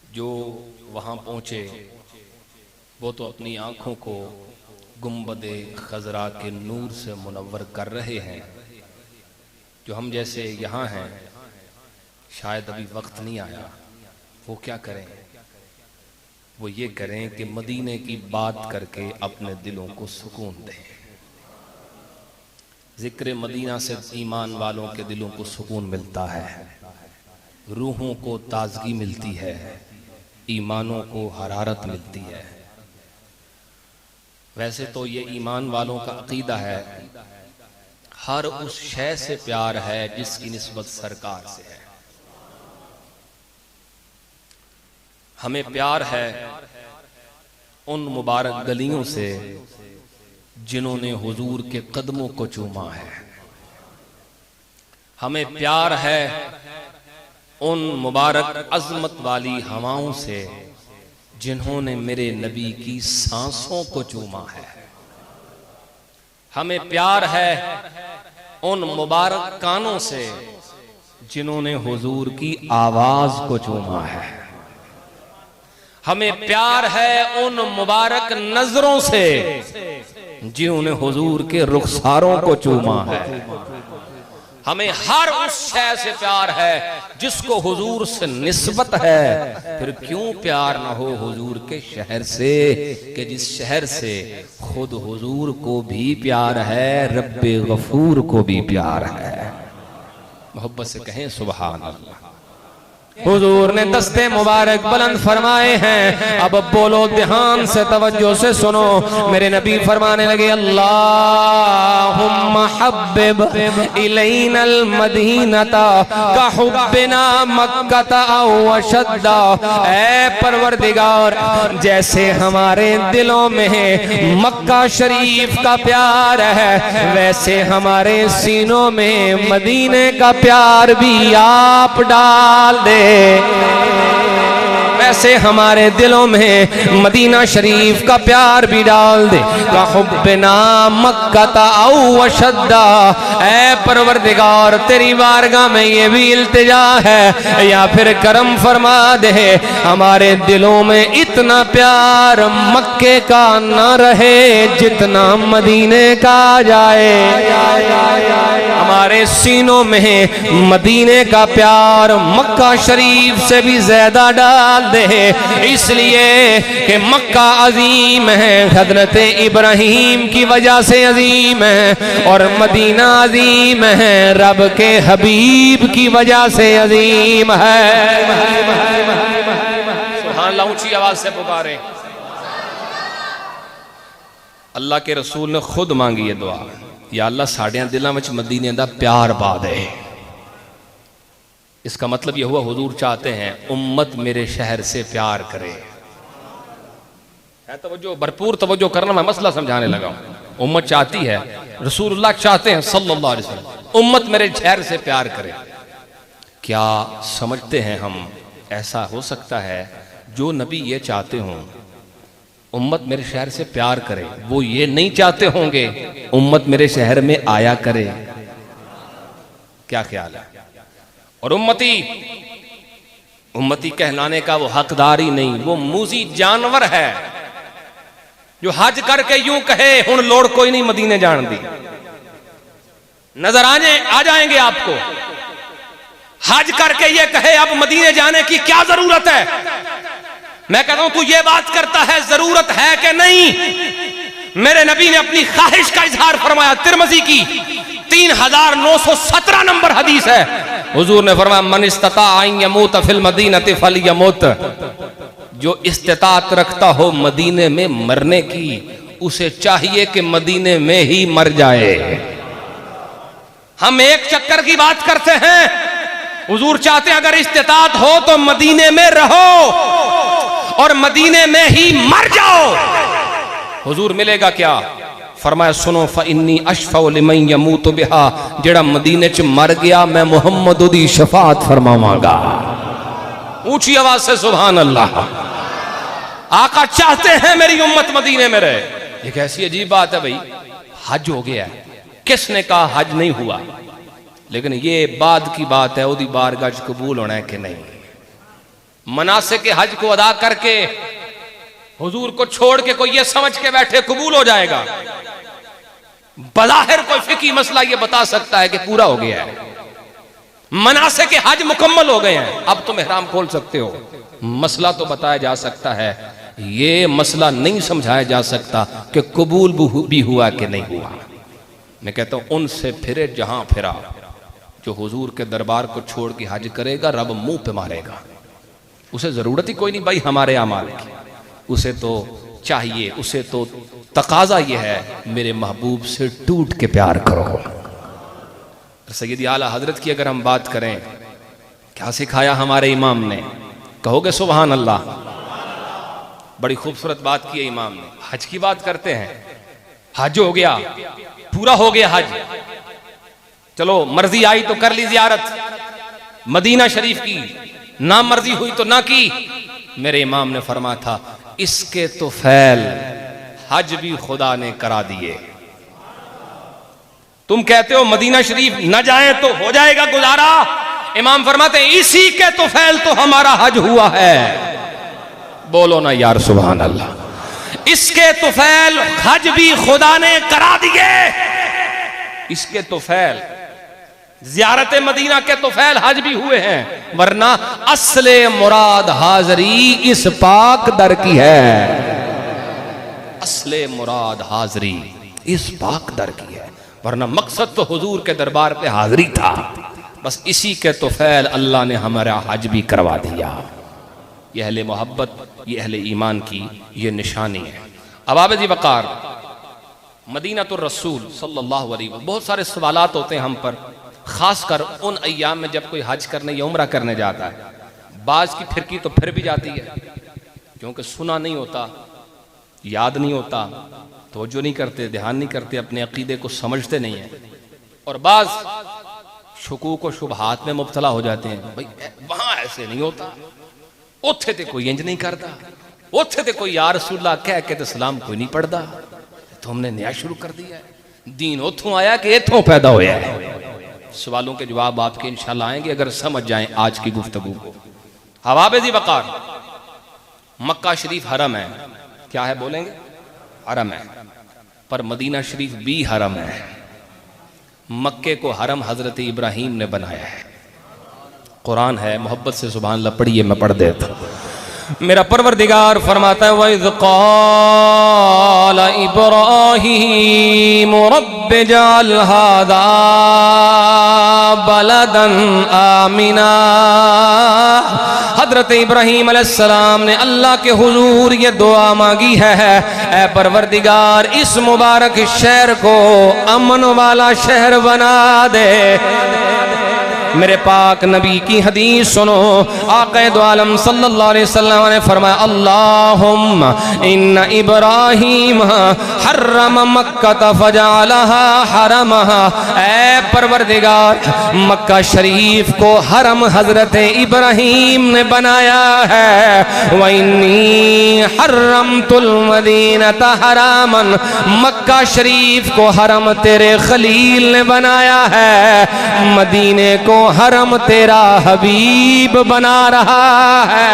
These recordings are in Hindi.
जो वहाँ पहुँचे वो तो अपनी आँखों को गुंबदे खजरा के नूर से मुनव्वर कर रहे हैं। जो हम जैसे यहाँ हैं शायद अभी वक्त नहीं आया, वो क्या करें? वो ये करें कि मदीने की बात करके अपने दिलों को सुकून दें। जिक्र मदीना से ईमान वालों के दिलों को सुकून मिलता है, रूहों को ताजगी मिलती है, ईमानों को हरारत मिलती है। वैसे तो ये ईमान वालों का अकीदा है, हर उस शय से प्यार है जिसकी निस्बत सरकार से है। हमें प्यार है उन मुबारक गलियों से जिन्होंने हुजूर के कदमों को चूमा है। हमें प्यार है उन मुबारक अजमत वाली हवाओं से जिन्होंने मेरे नबी की सांसों को चूमा है। हमें प्यार है उन मुबारक कानों से जिन्होंने हुजूर की आवाज को चूमा है। हमें प्यार है उन मुबारक नजरों से जिन्होंने हुजूर के रुखसारों को चूमा है। हमें हर उस शय से प्यार है जिसको हुजूर से निस्बत है। फिर क्यों प्यार ना हो हुजूर के शहर से, कि जिस शहर से खुद हुजूर को भी प्यार है, रब्बे गफूर को भी प्यार है। मोहब्बत से कहें सुभान अल्लाह। हुजूर ने दस्ते मुबारक बुलंद फरमाए हैं। अब बोलो ध्यान से, तवज्जो से सुनो। मेरे नबी फरमाने लगे, अल्लाहुम्मा हब्बिब इलैनल मदीनता का हुब्बिना मक्का औ अशद्दा। ऐ परवरदिगार, जैसे हमारे दिलों में मक्का शरीफ का प्यार है, वैसे हमारे सीनों में मदीने का प्यार भी आप डाल दे। वैसे हमारे दिलों में मदीना शरीफ का प्यार भी डाल दे। का हुब्बिना मक्का औ अशद्दा। ऐ परवरदिगार, तेरी बारगाह में ये भी इल्तिजा है, या फिर करम फरमा दे हमारे दिलों में इतना प्यार मक्के का न रहे जितना मदीने का जाए। हमारे सीनों में मदीने का प्यार मक्का शरीफ से भी ज्यादा डाल दे, इसलिए कि मक्का अजीम है, हजरत इब्राहिम की वजह से अजीम है, और मदीना अजीम है, रब के हबीब की वजह से अजीम है। सुभान अल्लाह, ऊंची आवाज से पुकारे। अल्लाह के रसूल ने खुद मांगी है दुआ, या अल्लाह साढ़े दिलों में मदीने का प्यार पा दे। इसका मतलब यह हुआ हुजूर चाहते हैं उम्मत मेरे शहर से प्यार करे। तवज्जो, भरपूर तवज्जो करना, मैं मसला समझाने लगा हूं। उम्मत चाहती है, रसूलुल्लाह चाहते हैं सल्लल्लाहु अलैहि वसल्लम, उम्मत मेरे शहर से प्यार करे। क्या समझते हैं हम ऐसा हो सकता है जो नबी ये चाहते हों उम्मत मेरे शहर से प्यार करे, वो ये नहीं चाहते होंगे उम्मत मेरे शहर में आया करे? क्या ख्याल है? और उम्मती कहलाने का वो हकदार ही नहीं, वो मूजी जानवर है जो हज करके यूं कहे हुन लोड़ कोई नहीं मदीने जान दी। नजर आ जाएंगे आपको, हज करके ये कहे अब मदीने जाने की क्या जरूरत है। मैं कहता हूं तू ये बात करता है जरूरत है कि नहीं? मेरे नबी ने अपनी ख्वाहिश का इजहार फरमाया, तिरमिज़ी की 3917 नंबर हदीस है। हुजूर ने फरमाया, मन इस्तता अन यमूत फिल मदीनति फलयमुत। जो इस्तिताअत रखता हो मदीने में मरने की, उसे चाहिए कि मदीने में ही मर जाए। हम एक चक्कर की बात करते हैं, हुजूर चाहते हैं अगर इस्तिताअत हो तो मदीने में रहो और मदीने में ही मर जाओ। हुजूर मिलेगा क्या? फरमाया, सुनो, फ़इन्नी अशफ़अ लिमन यमूतु बिहा। जेड़ा मदीने च मर गया मैं मुहम्मद दी शफाअत फरमावांगा। ऊंची आवाज से सुभान अल्लाह। आका चाहते हैं मेरी उम्मत मदीने में रहे। ये कैसी अजीब बात है भाई, हज हो गया है, किसने कहा हज नहीं हुआ? लेकिन ये बाद की बात है, ओदी बारगाह च कबूल होना है कि नहीं। मनासिक के हज को अदा करके हुजूर को छोड़ के कोई ये समझ के बैठे कबूल हो जाएगा, बज़ाहिर कोई फिकी मसला ये बता सकता है कि पूरा हो गया है, मनासिक के हज मुकम्मल हो गए हैं, अब तुम इहराम खोल सकते हो। मसला तो बताया जा सकता है, ये मसला नहीं समझाया जा सकता कि कबूल भी हुआ कि नहीं हुआ। मैं कहता हूं उनसे फिरे जहां फिरा, जो हुजूर के दरबार को छोड़ के हज करेगा रब मुंह पे मारेगा। उसे जरूरत ही कोई नहीं भाई हमारे अमाल की, उसे तो चाहिए, उसे तो तकाजा ये है मेरे महबूब से टूट के प्यार करो। सैयदी आला हजरत की अगर हम बात करें, क्या सिखाया हमारे इमाम ने, कहोगे सुभान अल्लाह। बड़ी खूबसूरत बात की है इमाम ने। हज की बात करते हैं, हज हो गया, पूरा हो गया हज, चलो मर्जी आई तो कर ली जियारत मदीना शरीफ की, ना मर्जी हुई तो ना की। मेरे इमाम ने फरमाया था इसके तो फैल हज भी खुदा ने करा दिए। तुम कहते हो मदीना शरीफ न जाए तो हो जाएगा गुजारा, इमाम फरमाते इसी के तो फैल तो हमारा हज हुआ है। बोलो ना यार सुभान अल्लाह। इसके तो फैल हज भी खुदा ने करा दिए, इसके तो फैल ज़ियारत मदीना के तो फैल हज भी हुए हैं, वरना असले मुराद हाजरी इस पाक दर की है। असले मुराद हाजरी इस पाक दर की है, वरना मकसद तो हुजूर के दरबार पे हाजरी था। बस इसी के तो फैल अल्लाह ने हमारा हज भी करवा दिया। यह अहले मोहब्बत, ये अहले ईमान की ये निशानी है। अबाब वक़ार मदीनतुर रसूल सल्लल्लाहु अलैहि वसल्लम, बहुत सारे सवालात होते हैं हम पर, खासकर उन अय्याम में जब कोई हज करने या उम्रा करने जाता है। बाज की फिरकी तो फिर भी जाती है, क्योंकि सुना नहीं होता, याद नहीं होता, तवज्जो नहीं करते, ध्यान नहीं करते, अपने अकीदे को समझते नहीं है। और बाज शुकूक व शुबहात में मुब्तला हो जाते हैं, भाई वहां ऐसे नहीं होता, उत्थे ते कोई इंज नहीं करता, उत्थे ते कोई या रसूलल्लाह कह के तो सलाम कोई नहीं पढ़ता, तो हमने नया शुरू कर दिया है। दीन उथों आया कि इथों पैदा होया है। सवालों के जवाब आपके इंशाल्लाह आएंगे अगर समझ जाएं आज की गुफ्तगू को। हवाबेज़ी वक़ार, मक्का शरीफ हरम है, क्या है बोलेंगे? हरम है, पर मदीना शरीफ भी हरम है। मक्के को हरम हजरत इब्राहीम ने बनाया है। कुरान है, मोहब्बत से सुभान अल्लाह पढ़िए, मैं पढ़ देता। मेरा परवरदिगार फरमाता है वइज़ क़ाल इब्राहीम रब्बि जअल हाज़ा बलदन आमिना। हजरत इब्राहीम अलैहिस्सलाम ने अल्लाह के हुजूर ये दुआ मांगी है, ऐ परवरदिगार इस मुबारक शहर को अमन वाला शहर बना दे। मेरे पाक नबी की हदीस सुनो, आक़ा दो आलम सल्लल्लाहु अलैहि वसल्लम ने फरमाया अल्लाहुम्मा इन्ना इब्राहीम हर्रम मक्का फजअलहा हरमहा। ऐ परवरदिगार मक्का शरीफ को हरम हजरत इब्राहीम ने बनाया है। व इन्नी हर्रमतुल मदीनता हरामन, मक्का शरीफ को हरम तेरे खलील ने बनाया है, मदीने को हरम तेरा हबीब बना रहा है।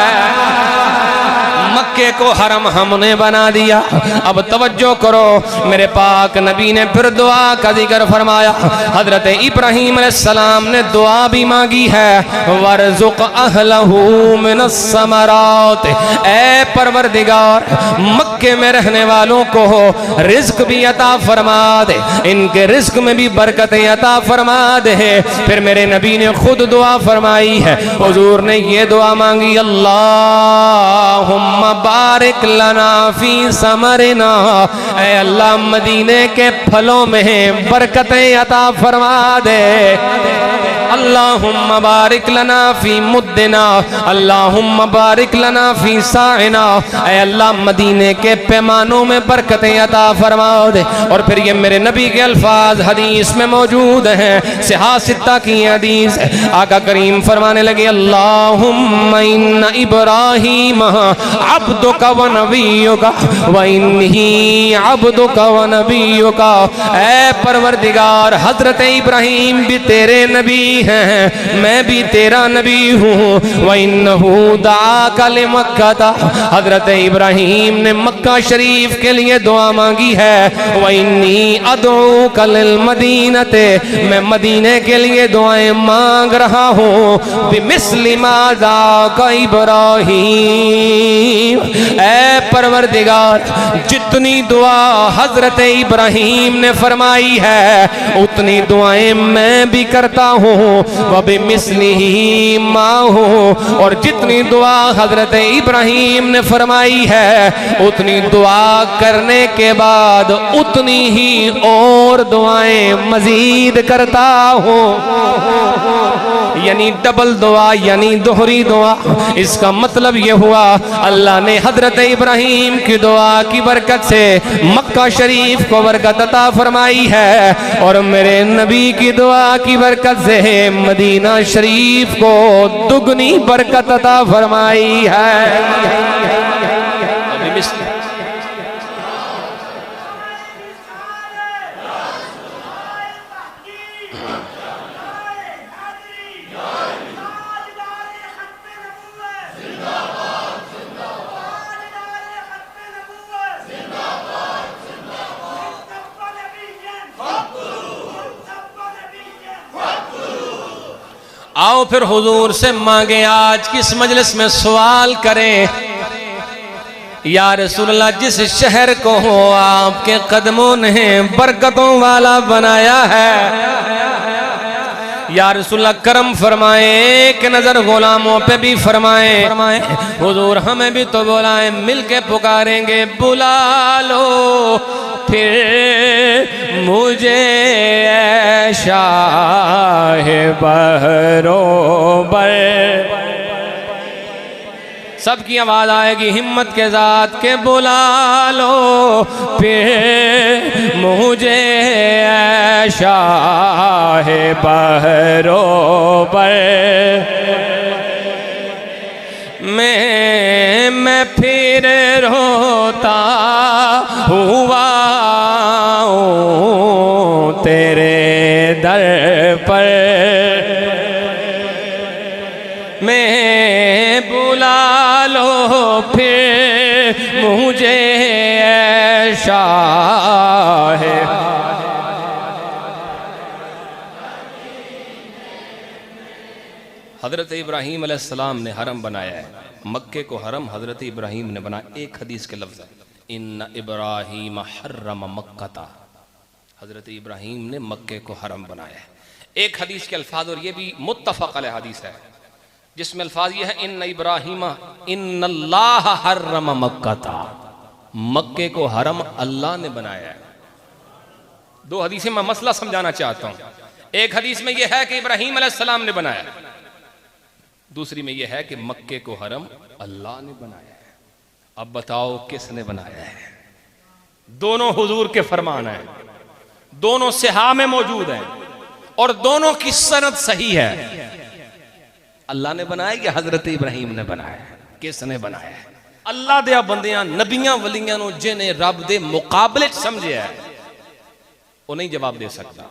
मक्के को हरम हमने बना दिया। अब तवज्जो करो, मेरे पाक नबी ने फिर दुआ का जिक्र फरमाया। हजरत इब्राहीम अलैहिस्सलाम ने दुआ भी मांगी है, वरज़ुक़ अहलहू मिनस समरात। ऐ परवरदिगार मक्के में रहने वालों को रिज्क भी अता फरमा दे, इनके रिज्क में भी बरकतें अता फरमा दे। फिर मेरे नबी ने खुद दुआ फरमाई है, हुजूर ने ये दुआ मांगी, अल्लाहुम्मा बारिक लना फी समरिना। ऐ अल्लाह मदीने के फलों में बरकतें अता फरमा दे। अल्लाहुम्मा बारिक लना फी मुद्दिना, अल्लाहुम्मा बारिक लना फी साइना। ऐ अल्लाह मदीने के पैमानों में बरकतें अता फरमा दे। और फिर ये मेरे नबी के अल्फाज हदीस में मौजूद हैं, सिहासित्ता की हदीस। आका करीम फरमाने लगे अल्लाहुम्मा इन्ना इब्राहीम अब्दुका व नबियुका व इन्नी अब्दुका व नबियुका। ऐ परवरदिगार हजरत इब्राहीम भी तेरे नबी हैं, मैं भी तेरा नबी हूँ। वइन्नहु दाका लिमक्का, हजरत इब्राहीम ने मक्का शरीफ के लिए दुआ मांगी है। वइन्नी अदऊका लिल मदीनते, मैं मदीने के लिए दुआएं मांग रहा हूँ। बिमिस्लि मा ज़ाका इब्राहीम, ऐ परवरदिगार जितनी दुआ हजरत इब्राहीम ने फरमाई है उतनी दुआएं मैं भी करता हूँ। वह बिमिस्लिही मा हूँ, और जितनी दुआ हजरत इब्राहीम ने फरमाई है उतनी दुआ करने के बाद उतनी ही और दुआएं मजीद करता हूँ। यानी डबल दुआ, यानी दोहरी दुआ। इसका मतलब यह हुआ अल्लाह ने हजरत इब्राहीम की दुआ की बरकत से मक्का शरीफ को बरकत अता फरमाई है, और मेरे नबी की दुआ की बरकत से मदीना शरीफ को दुगनी बरकत अता फरमाई है। आओ फिर हुजूर से मांगे, आज किस मजलिस में सवाल करें। या रसूलल्लाह, जिस शहर को हो आपके कदमों ने बरकतों वाला बनाया है, या रसूलल्लाह करम फरमाए कि नजर गुलामों पे भी फरमाए। हुजूर हमें भी तो बुलाए, मिल के पुकारेंगे। बुला लो फिर मुझे ऐ शाह बहरोबर, सबकी आवाज आएगी हिम्मत के साथ के बुला लो फिर मुझे ऐ शाह बहरोबर। मैं फिर रोता हुआ तेरे दर पर, मैं बुला लो फिर मुझे ऐसा है। हजरत इब्राहीम अलैहिस्सलाम ने हरम बनाया है, मक्के को हरम हजरत इब्राहीम ने बनाया। एक हदीस के लफ्ज़ है, इन्ना इब्राहीम हर्रम मक्का, हजरत इब्राहीम ने मक्के को हरम बनाया है। एक हदीस के अल्फाज, और ये भी मुत्तफ़क़ अलैह हदीस है, जिसमें अल्फाज ये है इन्ना इब्राहीम इन्नल्लाह हर्रम मक्का, मक्के को हरम अल्लाह ने बनाया है। दो हदीसें मैं मसला समझाना चाहता हूँ। एक हदीस में यह है कि इब्राहीम अलैहिस्सलाम ने बनाया, दूसरी में यह है कि मक्के को हरम अल्लाह ने बनाया है। अब बताओ किसने बनाया है? दोनों हुजूर के फरमान है, दोनों सिहा में मौजूद हैं, और दोनों की सनद सही है। अल्लाह ने बनाया या हजरत इब्राहीम ने बनाया? किसने बनाया है? अल्लाह दे बंदियां नबियां वलियां नूं जिन्हें रब दे मुकाबले समझे है वो नहीं जवाब दे सकता।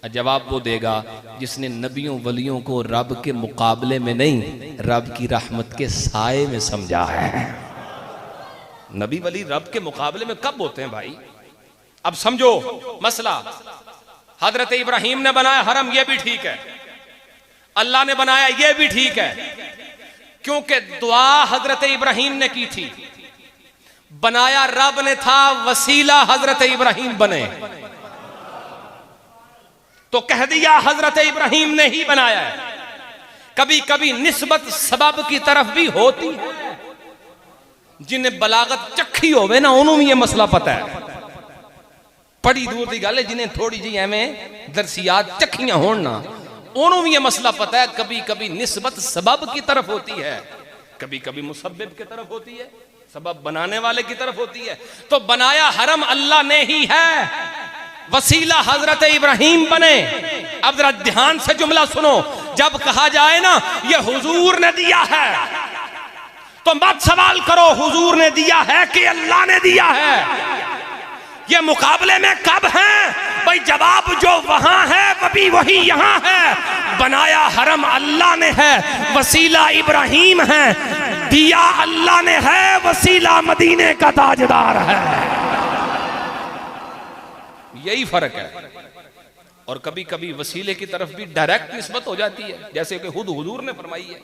जवाब वो देगा जिसने नबियों वलियों को रब के मुकाबले में नहीं, रब की रहमत के साए में समझा है। नबी वली रब के मुकाबले में कब होते हैं भाई? अब समझो मसला। हजरत इब्राहीम ने बनाया हरम, ये भी ठीक है, अल्लाह ने बनाया ये भी ठीक है, क्योंकि दुआ हजरत इब्राहीम ने की थी, बनाया रब ने था, वसीला हजरत इब्राहीम बने, तो कह दिया हजरत इब्राहीम ने ही बनाया है। कभी कभी निस्बत सबब की तरफ भी होती है। जिन्हें बलागत चखी होवे ना उन्होंने ये मसला पता है। बड़ी दूर की गल है, जिन्हें थोड़ी जी एवं दरसियात चखियां होण ना उन्होंने ये मसला पता है। कभी कभी निस्बत सबब की तरफ होती है, कभी कभी मुसब्बिब की तरफ होती है, सबब बनाने वाले की तरफ होती है। तो बनाया हरम अल्लाह ने ही है, वसीला हजरत इब्राहीम बने। अब जरा ध्यान से जुमला सुनो, जब कहा जाए ना ये हुजूर ने दिया है, तो मत सवाल करो हुजूर ने दिया है कि अल्लाह ने दिया है। ये मुकाबले में कब है भाई? जवाब जो वहां है वही यहां है। बनाया हरम अल्लाह ने है, वसीला इब्राहिम है, दिया अल्लाह ने है, वसीला मदीने का ताजदार है। यही फर्क है। और कभी कभी वसीले की तरफ भी डायरेक्ट निस्बत हो जाती है, जैसे कि खुद हुजूर ने फरमाई है,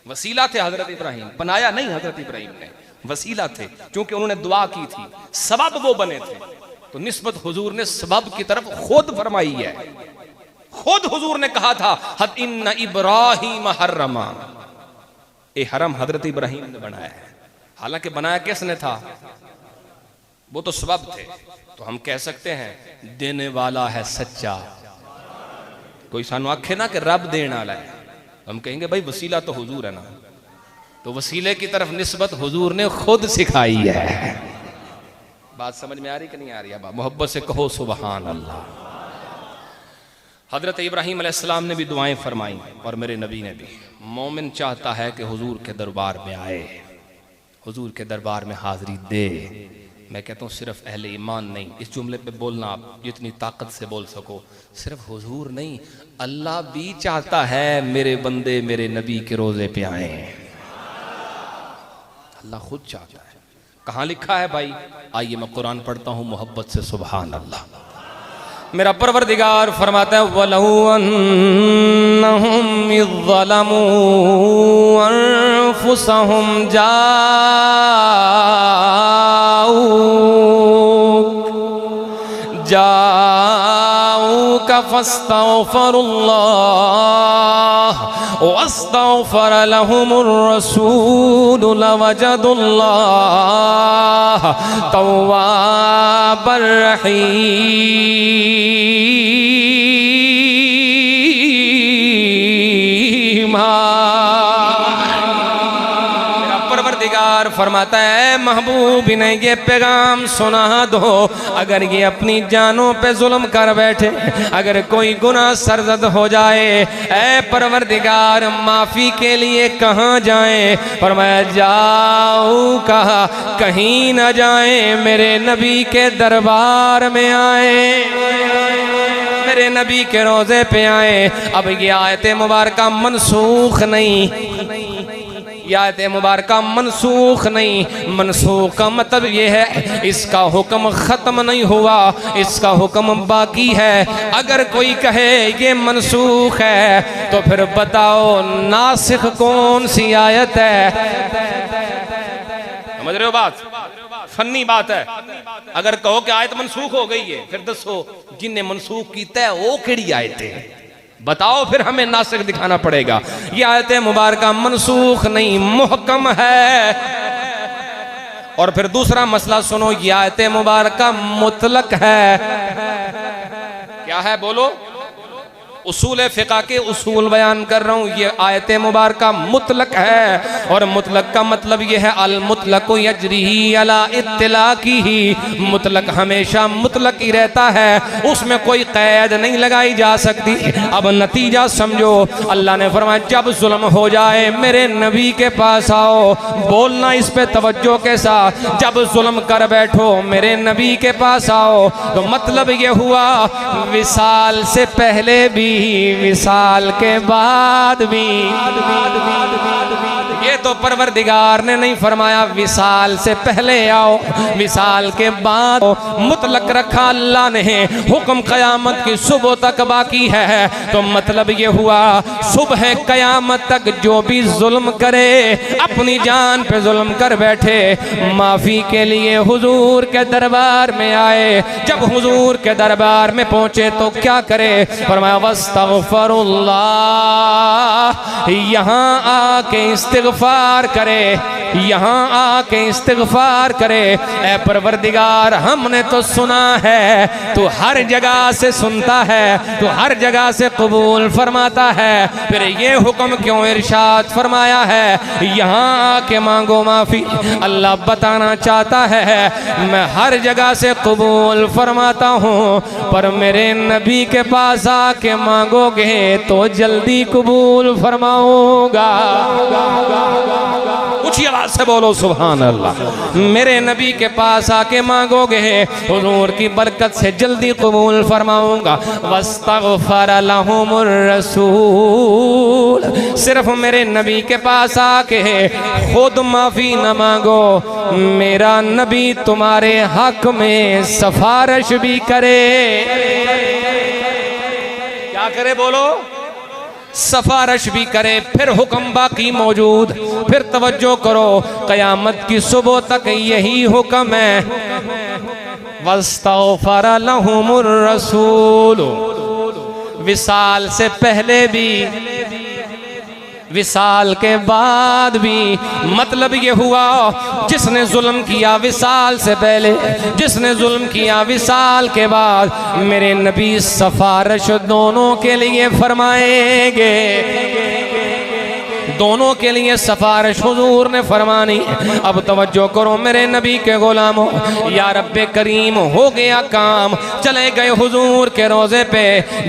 वसीला थे हजरत इब्राहिम, बनाया नहीं हजरत इब्राहिम ने, वसीला थे, क्योंकि उन्होंने दुआ की थी, सबब वो बने थे, तो निस्बत हुजूर ने सबब की तरफ खुद फरमाई है। खुद हुजूर ने कहा था हद इन्न इब्राहिम हर्रमा, ए हरम हजरत इब्राहिम ने बनाया है। हालांकि बनाया किसने था, वो तो सबब थे। तो हम कह सकते हैं देने वाला है सच्चा। कोई सानू आखे ना कि रब देने वाला है, हम कहेंगे भाई वसीला तो हुजूर है ना, तो वसीले की तरफ निस्बत हुजूर ने खुद सिखाई है। बात समझ में आ रही कि नहीं आ रही? अब मोहब्बत से कहो सुभान अल्लाह। हजरत इब्राहिम अलैहिस्सलाम ने भी दुआएं फरमाई और मेरे नबी ने भी। मोमिन चाहता है कि हुजूर के दरबार में आए, हुजूर के दरबार में हाजिरी दे। मैं कहता हूँ सिर्फ अहले ईमान नहीं, इस जुमले पे बोलना आप जितनी ताकत से बोल सको। सिर्फ हुजूर नहीं, अल्लाह भी चाहता है मेरे बंदे मेरे नबी के रोजे पे आए। अल्लाह खुद चाहता है। कहाँ लिखा है भाई? आइए मैं कुरान पढ़ता हूँ मोहब्बत से। सुभान अल्लाह। मेरा परवरदिगार फरमाता है वलहु अन्नहुम इज़्ज़लमू अनफुसहुम जाऊक फस्तगफरुल्लाह वस्तगफर लहुमुर रसूल लवजदुल्लाह तव्वाबर रहीमा। परवरदिगार फरमाता है महबूब ने ये पैगाम सुना दो, अगर ये अपनी जानों पे जुल्म कर बैठे, अगर कोई गुनाह सरजद हो जाए, ऐ परवरदिगार माफी के लिए कहाँ जाएं? फरमाया जाओ, कहा कहीं न जाएं, मेरे नबी के दरबार में आए, मेरे नबी के रोजे पे आए। अब ये आयत मुबारक मनसूख नहीं, आयत मुबारक मनसूख नहीं, मनसूख का मतलब ये है इसका हुक्म खत्म नहीं हुआ, इसका हुक्म बाकी है। अगर कोई कहे ये मनसूख है तो फिर बताओ नासिख कौन सी आयत है? समझ रहे हो बात? फन्नी बात है। अगर कहो कि आयत मनसूख हो गई है, फिर दसो जिन्हें मनसूख कीता है वो केड़ी आयत है? बताओ, फिर हमें नासिख दिखाना पड़ेगा। ये आयत मुबारक मनसूख नहीं मुहकम है। और फिर दूसरा मसला सुनो, ये आयत मुबारक मुतलक है। क्या है बोलो? उसूल फ़िक़ह के उसूल बयान कर रहा हूँ। ये आयत मुबारक मुतलक है, और मुतलक का मतलब ये है अल मुतलक यजरी अला इत्तिलाक़िही, मुतलक हमेशा मुतलक ही रहता है, उसमें कोई कैद नहीं लगाई जा सकती। अब नतीजा समझो, अल्लाह ने फरमाया जब जुल्म हो जाए मेरे नबी के पास आओ। बोलना इस पे तवज्जो के साथ, जब जुल्म कर बैठो मेरे नबी के पास आओ। तो मतलब ये हुआ विसाल से पहले भी, विसाल के बाद भी। ये तो परवरदिगार ने नहीं फरमाया विसाल से पहले आओ, विसाल के बाद। मुतलक रखा अल्लाह ने, हुक्म कयामत की सुबह तक बाकी है। तो मतलब ये हुआ सुबह कयामत तक जो भी जुल्म करे, अपनी जान पे जुल्म कर बैठे, माफी के लिए हुजूर के दरबार में आए। जब हुजूर के दरबार में पहुंचे तो क्या करे? फरमाया वस्तगफरुल्लाह, यहाँ आके इस्तिगफार करे, यहाँ आके इस्तिगफार करे। ऐ परवरदिगार हमने तो सुना है, तू हर जगह से सुनता है, तू हर जगह से कबूल फरमाता है, फिर ये हुक्म क्यों इरशाद फरमाया है यहाँ आके मांगो माफी? अल्लाह बताना चाहता है मैं हर जगह से कबूल फरमाता हूँ, पर मेरे नबी के पास आके मांगोगे तो जल्दी कबूल फरमाऊंगा। कुछ ऊंची आवाज से बोलो सुभान अल्लाह। मेरे नबी के पास आके मांगोगे हुजूर की बरकत से जल्दी कबूल फरमाऊंगा। वस्तगफर लहुमुर रसूल, सिर्फ मेरे नबी के पास आके खुद माफी न मांगो, मेरा नबी तुम्हारे हक में सिफारिश भी करे। क्या करे बोलो? सिफारिश भी करे। फिर हुक्म बाकी मौजूद। फिर तवज्जो करो, कयामत की सुबह तक यही हुक्म है। वस्तगफर लहुमुर रसूल, विसाल से पहले भी विसाल के बाद भी। मतलब ये हुआ जिसने जुल्म किया विसाल से पहले, जिसने जुल्म किया विसाल के बाद, मेरे नबी सिफारिश दोनों के लिए फरमाएंगे। दोनों के लिए सिफारिश हुजूर ने फरमानी। अब तवज्जो करो मेरे नबी के गुलामों, या रब्बे करीम हो गया काम। चले गए हुजूर के रोजे पे,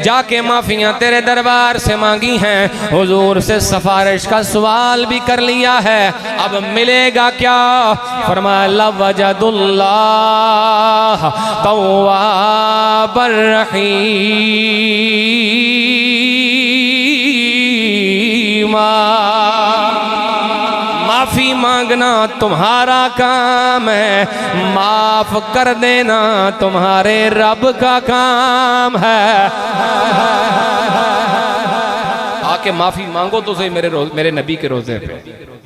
जाके माफियां तेरे दरबार से मांगी हैं, हुजूर से सिफारिश का सवाल भी कर लिया है। अब मिलेगा क्या? फरमाया लवजदुल्लाह तव्वाबर रहीमा। माफी मांगना तुम्हारा काम है, माफ कर देना तुम्हारे रब का काम है। आके माफी मांगो तो सही मेरे नबी के रोजे पे।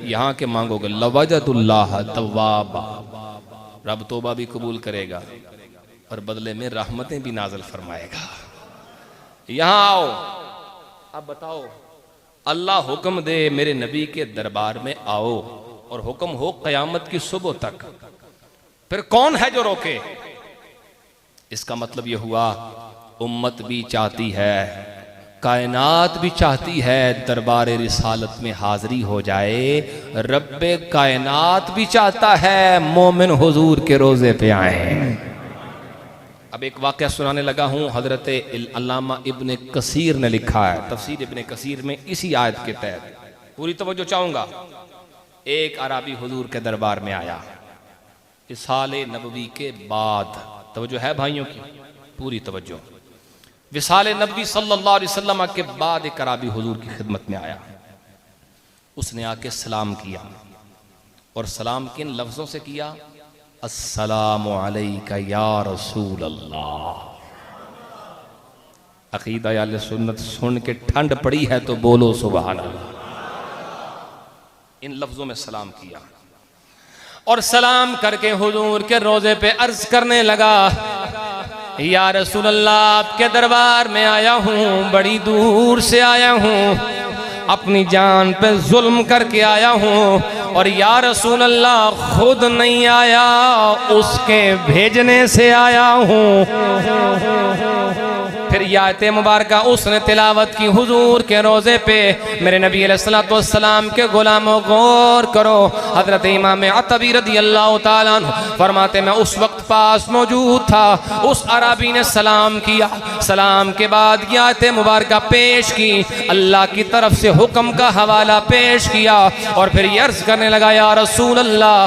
यहाँ के मांगोगे लवजदुल्लाह तव्वाबा, रब तौबा भी कबूल करेगा और बदले में रहमतें भी नाज़िल फरमाएगा। यहाँ आओ, अब बताओ, अल्लाह हुक्म दे मेरे नबी के दरबार में आओ और हुक्म हो कयामत की सुबह तक, फिर कौन है जो रोके? इसका मतलब यह हुआ उम्मत भी चाहती है, कायनात भी चाहती है दरबार रिसालत में हाजिरी हो जाए। रब्बे कायनात भी चाहता है मोमिन हुजूर के रोजे पे आए। अब एक वाक़या सुनाने लगा हूँ। हजरत अल्लामा इब्ने कसीर ने लिखा है, तफसीर इब्ने कसीर में, इसी आयत के तहत पूरी तवज्जो चाहूँगा। एक अराबी हुजूर के दरबार में आया विसाल नबवी के बाद। तवज्जो है भाइयों की, पूरी तवज्जो। विसाल नबवी सल्लल्लाहु अलैहि वसल्लम के बाद एक अराबी हुजूर की खिदमत में आया। उसने आके सलाम किया और सलाम किन लफ्ज़ों से किया? अस्सलामु अलैका या रसूल अल्लाह। अकीदा अहले सुन्नत सुन के ठंड पड़ी है तो बोलो सुभान अल्लाह। इन लफ्जों में सलाम किया और सलाम करके हुजूर के रोजे पे अर्ज करने लगा, या रसूल अल्लाह आपके दरबार में आया हूँ, बड़ी दूर से आया हूँ, अपनी जान पे जुल्म करके आया हूँ, और या रसूल अल्लाह खुद नहीं आया, उसके भेजने से आया हूँ। फिर आयत मुबारका उसने तिलावत की हुजूर के रोजे पे। मेरे नबी अलैहिस्सलातु वस्सलाम के गुलामों गौर करो, हजरत इमाम अतबी रदियल्लाहु ताला अन्हु फरमाते मैं उस वक्त पास मौजूद था। उस अराबी ने सलाम किया, सलाम के बाद ये आयत मुबारका पेश की, अल्लाह की तरफ से हुक्म का हवाला पेश किया और फिर ये अर्ज करने लगा, या रसूल अल्लाह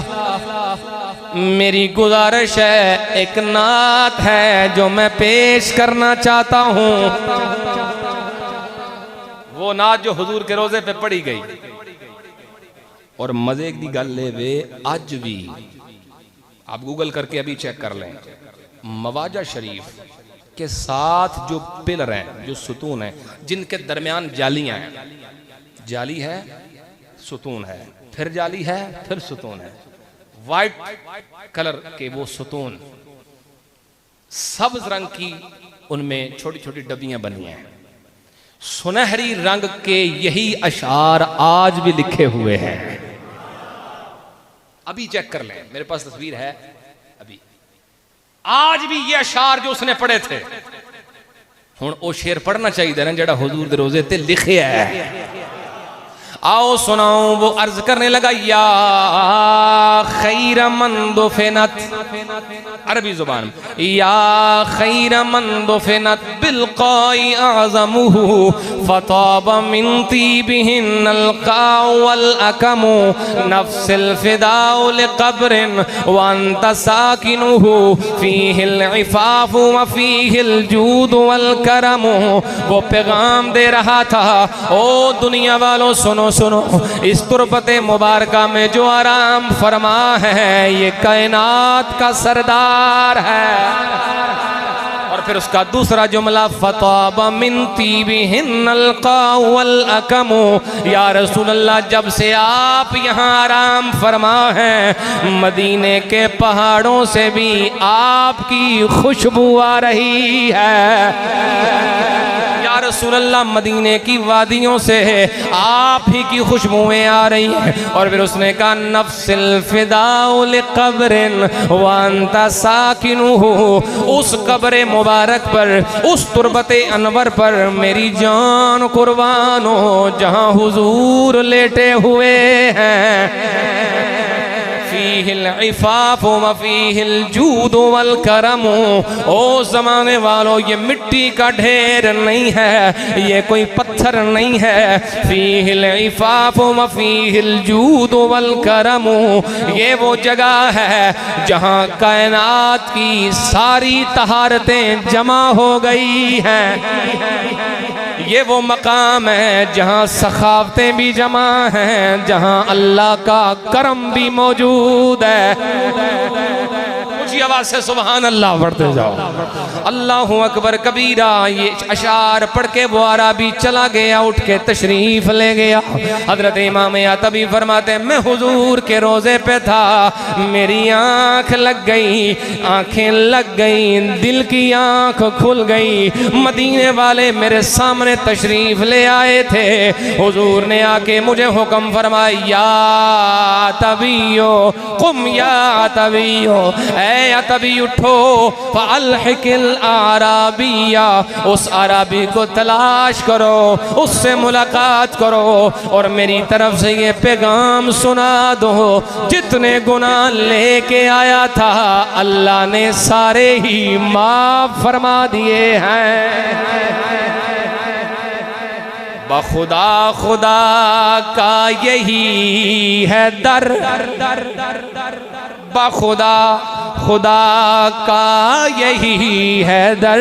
मेरी गुजारिश है, एक नात है जो मैं पेश करना चाहता हूँ। वो नात जो हुजूर के रोजे पे पढ़ी गई। और मजे की गल ले वे, आज भी आप गूगल करके अभी चेक कर लें, मवाजा शरीफ के साथ जो पिलर हैं, जो सुतून हैं, जिनके दरमियान जालियां हैं, जाली है, सुतून है, फिर जाली है, फिर सुतून है, वाइट कलर के वो सुतून, सब्ज रंग की उनमें छोटी छोटी डबियां बनी हैं, सुनहरी रंग के यही अशार आज भी लिखे हुए हैं। अभी चेक कर लें, मेरे पास तस्वीर है, अभी आज भी ये अशार जो उसने पढ़े थे, हुण ओ शेर पढ़ना चाहिए ना जेड़ा हुजूर दे रोजे ते लिखे है। आओ सुनाओ। वो अर्ज करने लगा, या खैर मन दुफिनत, अरबी जुबान, या खैर मन दुफिनत बिलक़ाई अज़मुहु फ़ताब मिन तीबिहिन्नल क़ाउ वल अकमु नफ्सिल फ़िदाउ लिक़ब्रिन व अंत साकिनुहु फ़ीहिल इफ़ाफ़ु व फ़ीहिल जूदु वल करमु। वो पैगाम दे रहा था, ओ दुनिया वालों सुनो सुनो, इस तुरबते मुबारका में जो आराम फरमा है ये कायनात का सरदार है। और फिर उसका दूसरा जुमला, फ़ताब मिन तीबिहिन्नल क़ाउ वल अकमु, या रसूल अल्लाह जब से आप यहाँ आराम फरमा है मदीने के पहाड़ों से भी आपकी खुशबू आ रही है। या रसूल अल्लाह मदीने की वादियों से आप ही की खुशबुएं आ रही हैं। और फिर उसने कहा, नफ्सिल फ़िदाउ लिक़ब्रिन व अंता साकिनुहु, उस कब्र मुबारक पर, उस तुरबते अनवर पर मेरी जान कुर्बान हो जहां हुजूर लेटे हुए हैं। फ़ीहिल इफ़ाफ़ु व फ़ीहिल जूदु वल करमु, ओ ज़माने वालों ये मिट्टी का ढेर नहीं है, ये कोई पत्थर नहीं है। फ़ीहिल इफ़ाफ़ु व फ़ीहिल जूदु वल करमु, ये वो जगह है जहाँ कायनात की सारी तहारतें जमा हो गई हैं। ये वो मकाम है जहाँ सखावतें भी जमा हैं, जहाँ अल्लाह का करम भी मौजूद है। ऊंची आवाज से सुभान अल्लाह पढ़ते जाओ। अल्लाहु अकबर कबीरा। ये अशार पढ़ के वो अरबी चला गया, उठ के तशरीफ ले गया। हजरत इमाम अतबी फरमाते, मैं हुजूर के रोजे पे था, मेरी आंख लग गई, आंखें लग गई, दिल की आंख खुल गई। मदीने वाले मेरे सामने तशरीफ ले आए थे। हुजूर ने आके मुझे हुक्म फरमाया, या तबियो कुम, या तबियो, ऐ तभी उठो, फ़अल्हिकिल आराबिया, उस आराबी को तलाश करो, उससे मुलाकात करो और मेरी तरफ से ये पैगाम सुना दो, जितने गुनाह लेके आया था अल्लाह ने सारे ही माफ फरमा दिए हैं। बखुदा खुदा का यही है दर, बखुदा खुदा का यही है दर,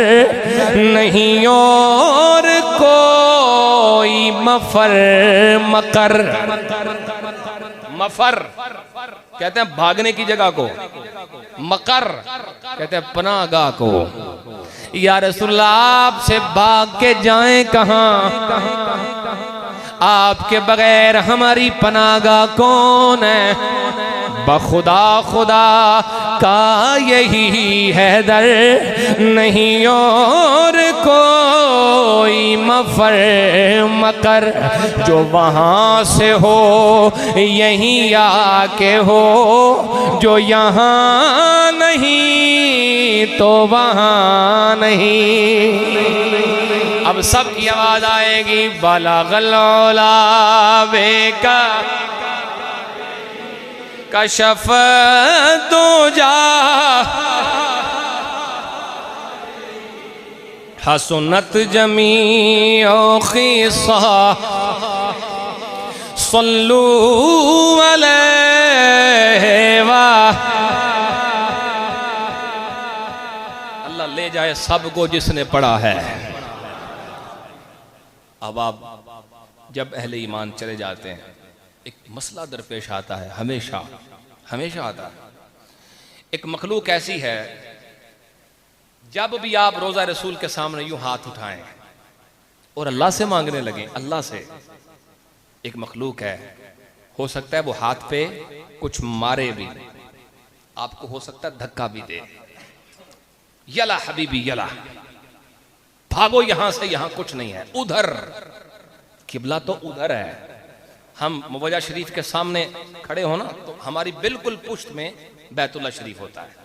नहीं और कोई मफर मकर। मफर कहते हैं भागने की जगह को, मकर कहते हैं पनाहगाह को। या रसूलल्लाह आपसे भाग के जाएं कहां, आपके बगैर हमारी पनाहगाह कौन है। बखुदा खुदा का यही है दर, नहीं और कोई मफर मकर, जो वहाँ से हो यहीं आके हो, जो यहाँ नहीं तो वहाँ नहीं। अब सबकी आवाज आएगी, बलगल औला बेका कशफ दो जा, हसनत जमी ओ खिसा, सल्लू अलैहि वा। अल्लाह ले जाए सबको जिसने पढ़ा है। अब आप जब अहले ईमान चले जाते हैं एक मसला दरपेश आता है, हमेशा हमेशा आता है। एक मखलूक ऐसी है, जब भी आप रोजा रसूल के सामने यूं हाथ उठाएं और अल्लाह से मांगने लगे, अल्लाह से, एक मखलूक है, हो सकता है वो हाथ पे कुछ मारे भी, आपको हो सकता है धक्का भी दे, यला हबीबी यला, भागो यहां से, यहां कुछ नहीं है, उधर किबला तो उधर है। हम मुवज्जा शरीफ के सामने खड़े हो ना, तो हमारी बिल्कुल पुश्त में बैतुल्ला शरीफ होता है,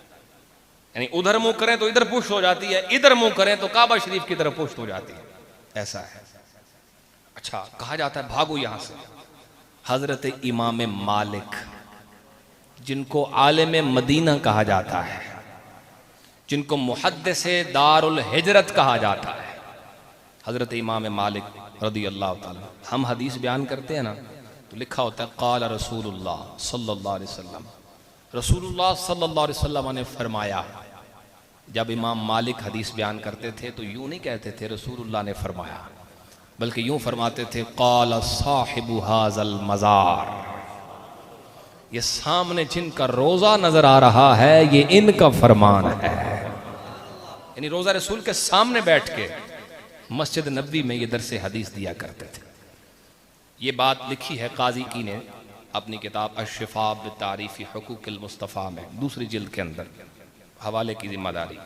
यानी उधर मुंह करें तो इधर पुश्त हो जाती है, इधर मुंह करें तो काबा शरीफ की तरफ पुश्त हो जाती है, ऐसा है। अच्छा, कहा जाता है भागो यहां से, हजरत इमाम मालिक, जिनको आलिम मदीना कहा जाता है, जिनको मुहद्दिस दारुल हिजरत कहा जाता है, हजरत इमाम मालिक रदी अल्लाह ताला। हम हदीस बयान करते हैं ना तो लिखा होता है क़ाल रसूलुल्लाह सल्लल्लाहु अलैहि वसल्लम, रसूलुल्लाह सल्लल्लाहु अलैहि वसल्लम ने फरमाया। जब इमाम मालिक हदीस बयान करते थे तो यूं नहीं कहते थे रसूलुल्लाह ने फरमाया, बल्कि यूं फरमाते थे क़ाल साहिबु हाज़ल मज़ार, ये सामने जिनका रोजा नजर आ रहा है ये इनका फरमान है। यानी रोजा रसूल के सामने बैठ के मस्जिद नबवी में ये दरसे हदीस दिया करते थे। ये बात लिखी है काजी की ने अपनी किताब अश-शिफा बितारीफ़ी हुकूक़िल मुस्तफ़ा में, दूसरी जिल्द के अंदर, हवाले की जिम्मेदारी।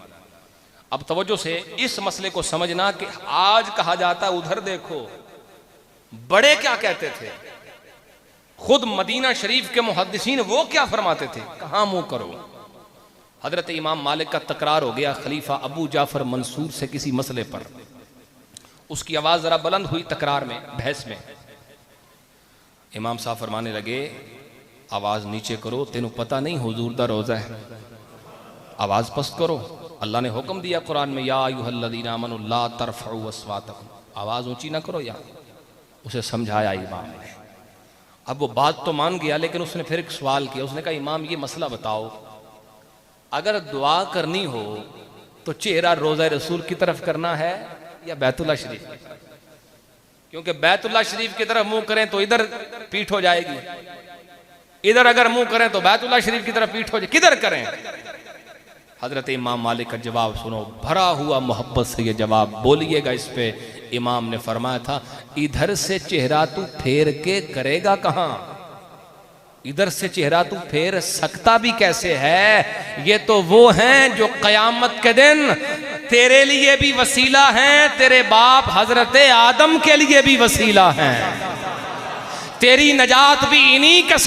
अब तवज्जो से इस मसले को समझना कि आज कहा जाता उधर देखो, बड़े क्या कहते थे, खुद मदीना शरीफ के मुहद्दिसीन वो क्या फरमाते थे, कहाँ मुंह करो। हजरत इमाम मालिक का तकरार हो गया खलीफा अबू जाफर मंसूर से किसी मसले पर, उसकी आवाज जरा बुलंद हुई तकरार में, बहस में। इमाम साहब फरमाने लगे आवाज नीचे करो, तेनू पता नहीं हुजूर दा रोजा है, आवाज पस्त करो। अल्लाह ने हुक्म दिया कुरान में, या अय्युहल्लज़ीना आमनू ला तरफ़उ अस्वातकुम, आवाज ऊंची ना करो। या उसे समझाया इमाम ने। अब वो बात तो मान गया, लेकिन उसने फिर एक सवाल किया। उसने कहा इमाम ये मसला बताओ, अगर दुआ करनी हो तो चेहरा रोज़ा रसूल की तरफ करना है या बैतुल्ला शरीफ की तरफ? क्योंकि बैतुल्ला शरीफ की तरफ मुंह करें तो इधर पीठ हो जाएगी, इधर अगर मुंह करें तो बैतुल्ला शरीफ की तरफ पीठ हो जाएगी, किधर करें? हजरत इमाम मालिक का जवाब सुनो, भरा हुआ मोहब्बत से ये जवाब बोलिएगा इस पे। इमाम ने फरमाया था इधर से चेहरा तू फेर के करेगा कहां, इधर से चेहरा तू फेर सकता भी कैसे है? ये तो वो हैं जो कयामत के दिन तेरे लिए भी वसीला हैं, तेरे बाप हजरत आदम के लिए भी वसीला हैं, तेरी नजात भी इन्हीं के